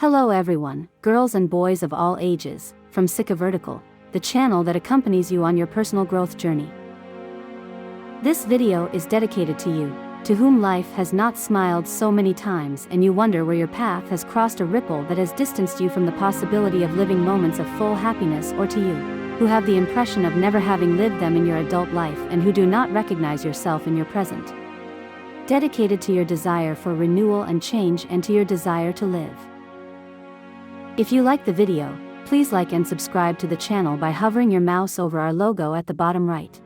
Hello everyone, girls and boys of all ages, from Sika Vertical, the channel that accompanies you on your personal growth journey. This video is dedicated to you, to whom life has not smiled so many times and you wonder where your path has crossed a ripple that has distanced you from the possibility of living moments of full happiness, or to you, who have the impression of never having lived them in your adult life and who do not recognize yourself in your present. Dedicated to your desire for renewal and change and to your desire to live. If you like the video, please like and subscribe to the channel by hovering your mouse over our logo at the bottom right.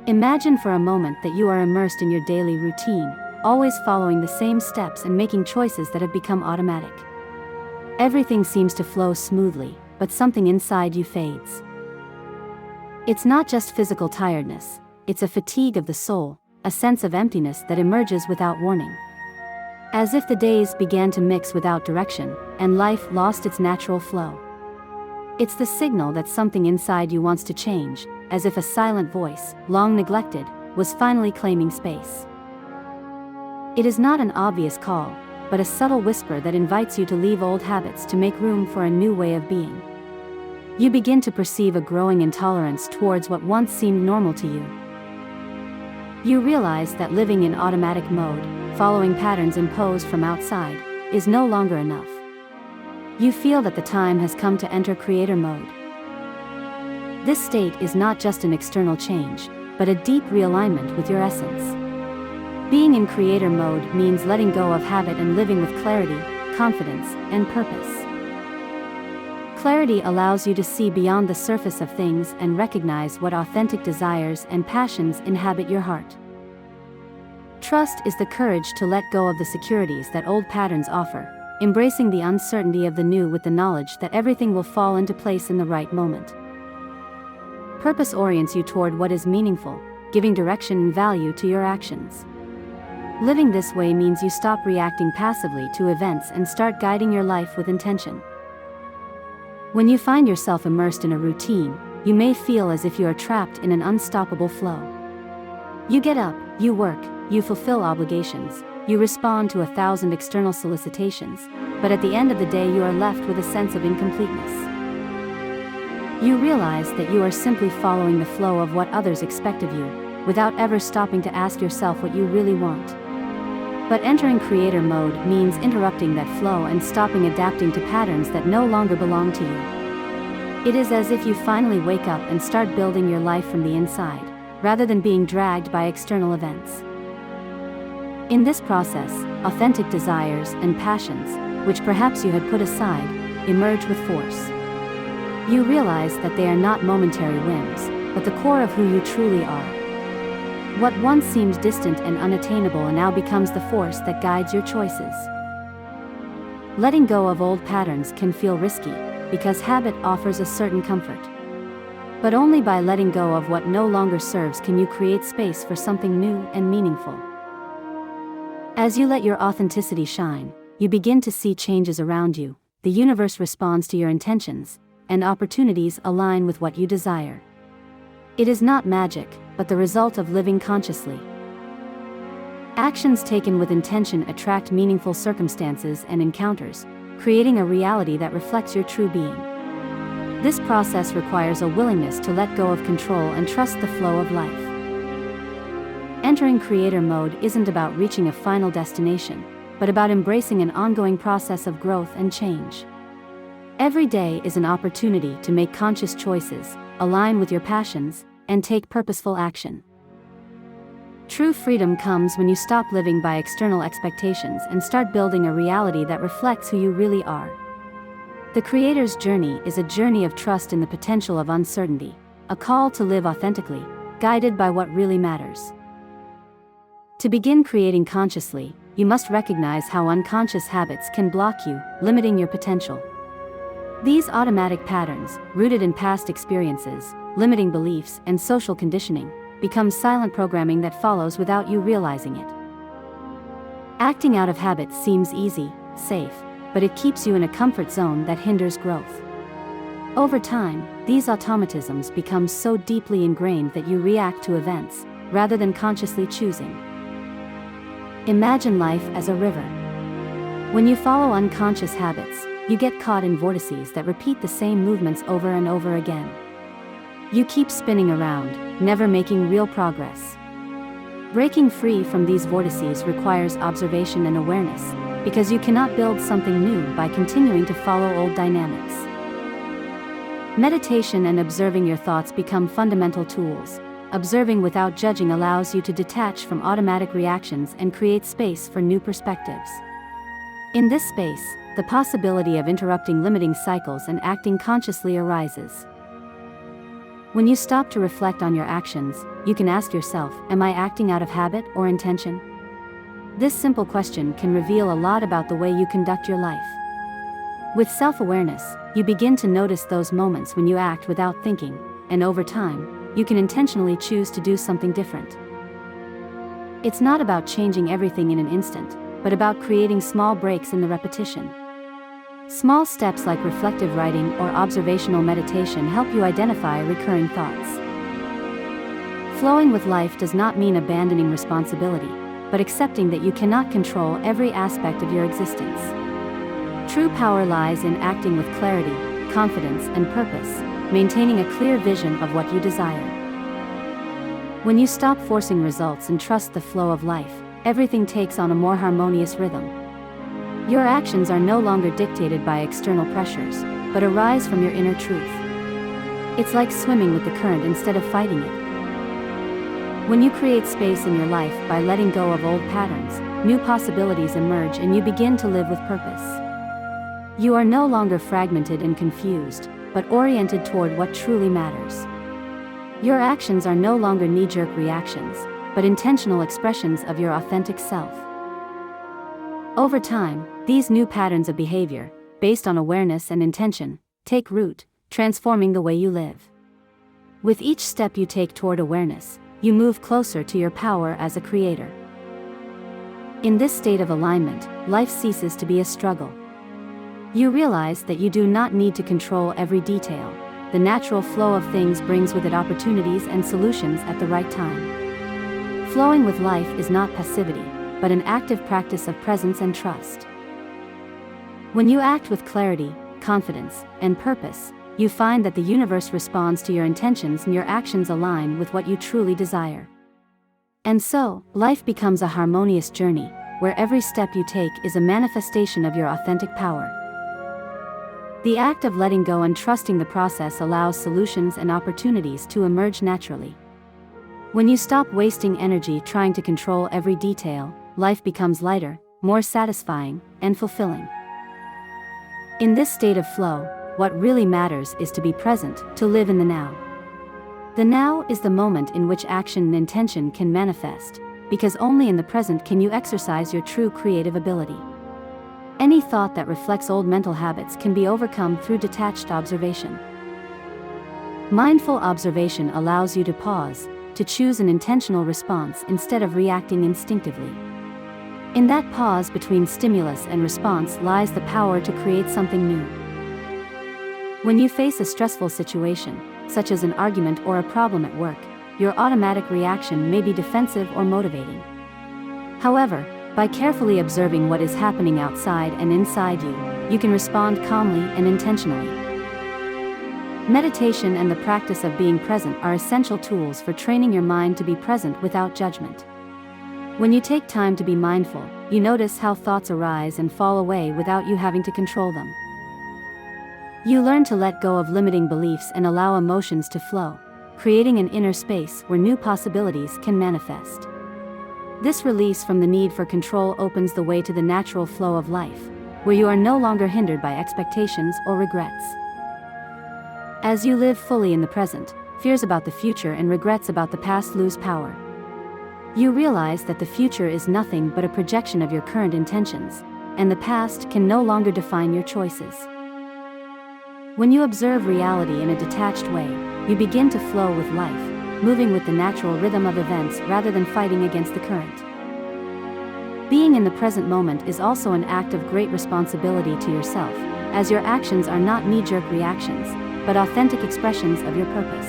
Imagine for a moment that you are immersed in your daily routine, always following the same steps and making choices that have become automatic. Everything seems to flow smoothly, but something inside you fades. It's not just physical tiredness, it's a fatigue of the soul, a sense of emptiness that emerges without warning. As if the days began to mix without direction, and life lost its natural flow. It's the signal that something inside you wants to change, as if a silent voice, long neglected, was finally claiming space. It is not an obvious call, but a subtle whisper that invites you to leave old habits to make room for a new way of being. You begin to perceive a growing intolerance towards what once seemed normal to you. You realize that living in automatic mode, following patterns imposed from outside, is no longer enough. You feel that the time has come to enter creator mode. This state is not just an external change, but a deep realignment with your essence. Being in creator mode means letting go of habit and living with clarity, confidence, and purpose. Clarity allows you to see beyond the surface of things and recognize what authentic desires and passions inhabit your heart. Trust is the courage to let go of the securities that old patterns offer, embracing the uncertainty of the new with the knowledge that everything will fall into place in the right moment. Purpose orients you toward what is meaningful, giving direction and value to your actions. Living this way means you stop reacting passively to events and start guiding your life with intention. When you find yourself immersed in a routine, you may feel as if you are trapped in an unstoppable flow. You get up, you work, you fulfill obligations, you respond to 1,000 external solicitations, but at the end of the day you are left with a sense of incompleteness. You realize that you are simply following the flow of what others expect of you, without ever stopping to ask yourself what you really want. But entering creator mode means interrupting that flow and stopping adapting to patterns that no longer belong to you. It is as if you finally wake up and start building your life from the inside, rather than being dragged by external events. In this process, authentic desires and passions, which perhaps you had put aside, emerge with force. You realize that they are not momentary whims, but the core of who you truly are. What once seemed distant and unattainable now becomes the force that guides your choices. Letting go of old patterns can feel risky, because habit offers a certain comfort. But only by letting go of what no longer serves can you create space for something new and meaningful. As you let your authenticity shine, you begin to see changes around you, the universe responds to your intentions, and opportunities align with what you desire. It is not magic, but the result of living consciously. Actions taken with intention attract meaningful circumstances and encounters, creating a reality that reflects your true being. This process requires a willingness to let go of control and trust the flow of life. Entering creator mode isn't about reaching a final destination, but about embracing an ongoing process of growth and change. Every day is an opportunity to make conscious choices, align with your passions, and take purposeful action. True freedom comes when you stop living by external expectations and start building a reality that reflects who you really are. The creator's journey is a journey of trust in the potential of uncertainty, a call to live authentically, guided by what really matters. To begin creating consciously, you must recognize how unconscious habits can block you, limiting your potential. These automatic patterns, rooted in past experiences, limiting beliefs, and social conditioning, become silent programming that follows without you realizing it. Acting out of habit seems easy, safe, but it keeps you in a comfort zone that hinders growth. Over time, these automatisms become so deeply ingrained that you react to events, rather than consciously choosing. Imagine life as a river. When you follow unconscious habits, you get caught in vortices that repeat the same movements over and over again. You keep spinning around, never making real progress. Breaking free from these vortices requires observation and awareness, because you cannot build something new by continuing to follow old dynamics. Meditation and observing your thoughts become fundamental tools. Observing without judging allows you to detach from automatic reactions and create space for new perspectives. In this space, the possibility of interrupting limiting cycles and acting consciously arises. When you stop to reflect on your actions, you can ask yourself, am I acting out of habit or intention? This simple question can reveal a lot about the way you conduct your life. With self-awareness, you begin to notice those moments when you act without thinking, and over time, you can intentionally choose to do something different. It's not about changing everything in an instant, but about creating small breaks in the repetition. Small steps like reflective writing or observational meditation help you identify recurring thoughts. Flowing with life does not mean abandoning responsibility, but accepting that you cannot control every aspect of your existence. True power lies in acting with clarity, confidence, and purpose, maintaining a clear vision of what you desire. When you stop forcing results and trust the flow of life, everything takes on a more harmonious rhythm. Your actions are no longer dictated by external pressures, but arise from your inner truth. It's like swimming with the current instead of fighting it. When you create space in your life by letting go of old patterns, new possibilities emerge and you begin to live with purpose. You are no longer fragmented and confused, but oriented toward what truly matters. Your actions are no longer knee-jerk reactions, but intentional expressions of your authentic self. Over time, these new patterns of behavior, based on awareness and intention, take root, transforming the way you live. With each step you take toward awareness, you move closer to your power as a creator. In this state of alignment, life ceases to be a struggle. You realize that you do not need to control every detail. The natural flow of things brings with it opportunities and solutions at the right time. Flowing with life is not passivity, but an active practice of presence and trust. When you act with clarity, confidence, and purpose, you find that the universe responds to your intentions and your actions align with what you truly desire. And so, life becomes a harmonious journey, where every step you take is a manifestation of your authentic power. The act of letting go and trusting the process allows solutions and opportunities to emerge naturally. When you stop wasting energy trying to control every detail, life becomes lighter, more satisfying, and fulfilling. In this state of flow, what really matters is to be present, to live in the now. The now is the moment in which action and intention can manifest, because only in the present can you exercise your true creative ability. Any thought that reflects old mental habits can be overcome through detached observation. Mindful observation allows you to pause, to choose an intentional response instead of reacting instinctively. In that pause between stimulus and response lies the power to create something new. When you face a stressful situation, such as an argument or a problem at work, your automatic reaction may be defensive or motivating. However, by carefully observing what is happening outside and inside you, you can respond calmly and intentionally. Meditation and the practice of being present are essential tools for training your mind to be present without judgment. When you take time to be mindful, you notice how thoughts arise and fall away without you having to control them. You learn to let go of limiting beliefs and allow emotions to flow, creating an inner space where new possibilities can manifest. This release from the need for control opens the way to the natural flow of life, where you are no longer hindered by expectations or regrets. As you live fully in the present, fears about the future and regrets about the past lose power. You realize that the future is nothing but a projection of your current intentions, and the past can no longer define your choices. When you observe reality in a detached way, you begin to flow with life, moving with the natural rhythm of events rather than fighting against the current. Being in the present moment is also an act of great responsibility to yourself, as your actions are not knee-jerk reactions, but authentic expressions of your purpose.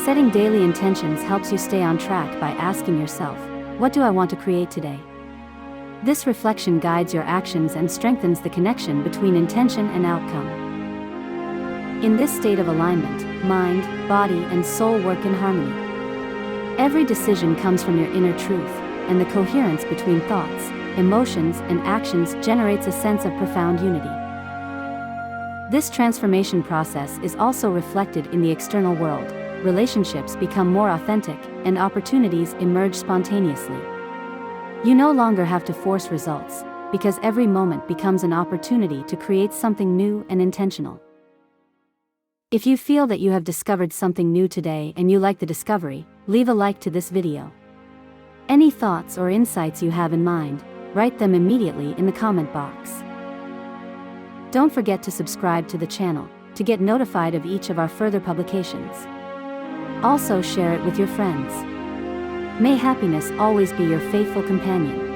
Setting daily intentions helps you stay on track by asking yourself, what do I want to create today? This reflection guides your actions and strengthens the connection between intention and outcome. In this state of alignment, mind, body, and soul work in harmony. Every decision comes from your inner truth, and the coherence between thoughts, emotions, and actions generates a sense of profound unity. This transformation process is also reflected in the external world. Relationships become more authentic, and opportunities emerge spontaneously. You no longer have to force results, because every moment becomes an opportunity to create something new and intentional. If you feel that you have discovered something new today and you like the discovery, leave a like to this video. Any thoughts or insights you have in mind, write them immediately in the comment box. Don't forget to subscribe to the channel to get notified of each of our further publications. Also share it with your friends. May happiness always be your faithful companion.